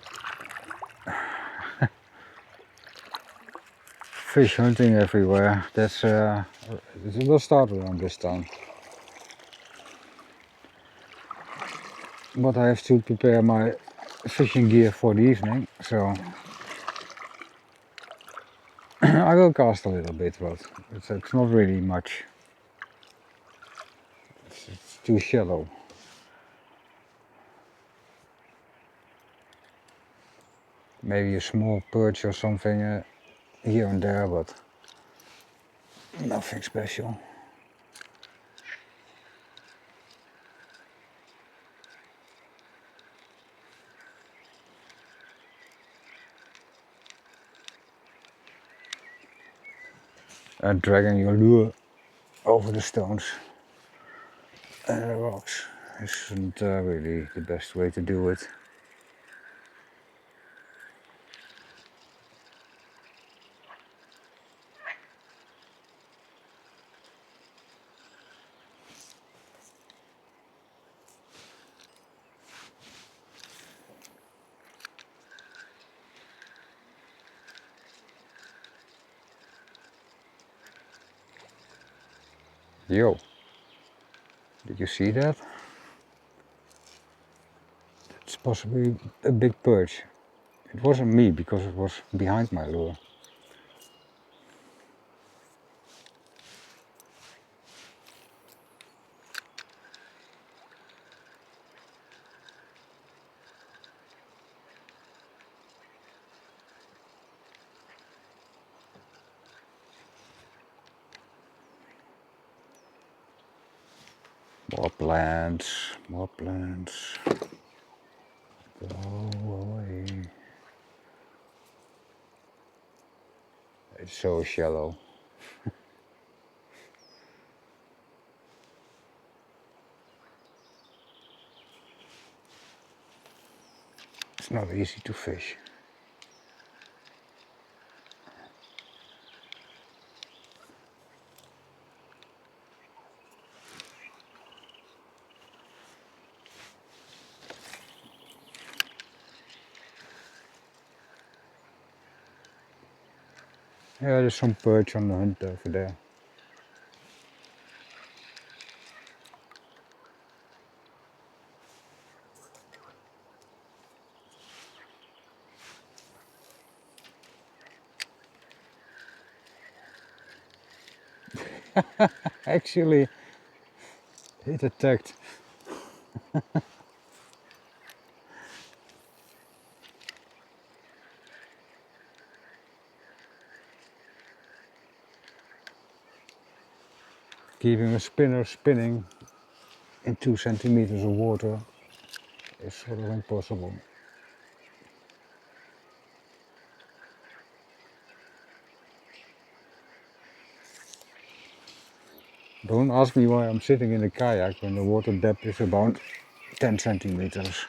Fish hunting everywhere. That's it will start around this time. But I have to prepare my fishing gear for the evening, so I will cast a little bit, but it's not really much. It's too shallow. Maybe a small perch or something here and there, but nothing special. And dragging your lure over the stones and the rocks isn't really the best way to do it. Yo, did you see that? It's possibly a big perch. It wasn't me because it was behind my lure. More plants, more plants. Go away. It's so shallow. It's not easy to fish. Yeah, there's some perch on the hunt over there. Actually, it attacked. Keeping a spinner spinning in 2 centimeters of water is sort of impossible. Don't ask me why I'm sitting in a kayak when the water depth is about 10 centimeters.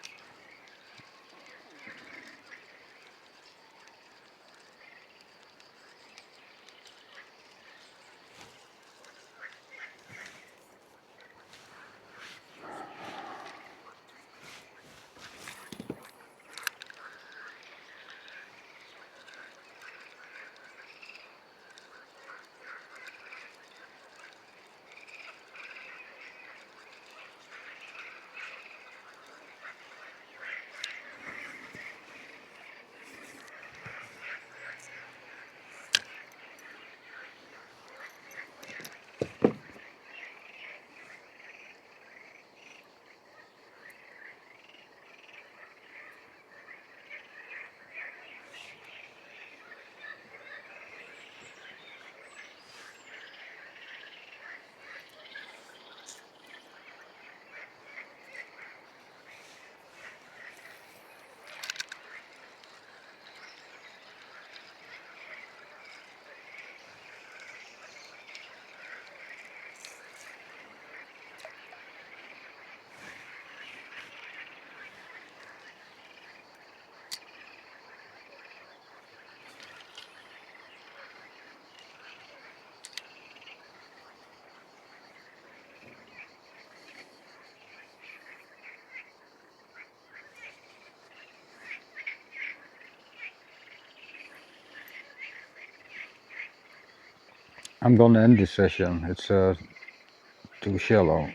I'm gonna end this session. It's too shallow.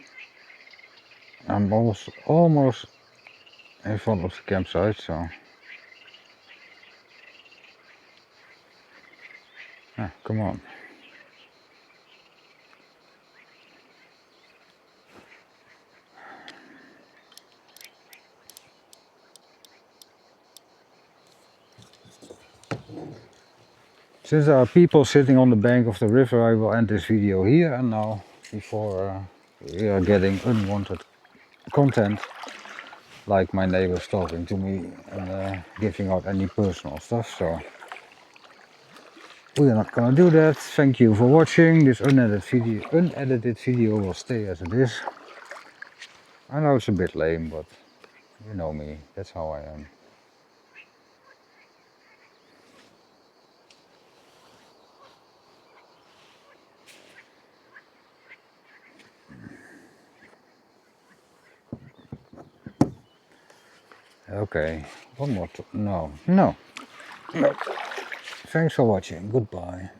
I'm almost in front of the campsite, so come on. Since there are people sitting on the bank of the river, I will end this video here and now, before we are getting unwanted content, like my neighbors talking to me and giving out any personal stuff. So we are not gonna do that. Thank you for watching. This unedited video will stay as it is. I know it's a bit lame, but you know me, that's how I am. Okay, one more. No. Thanks for watching. Goodbye.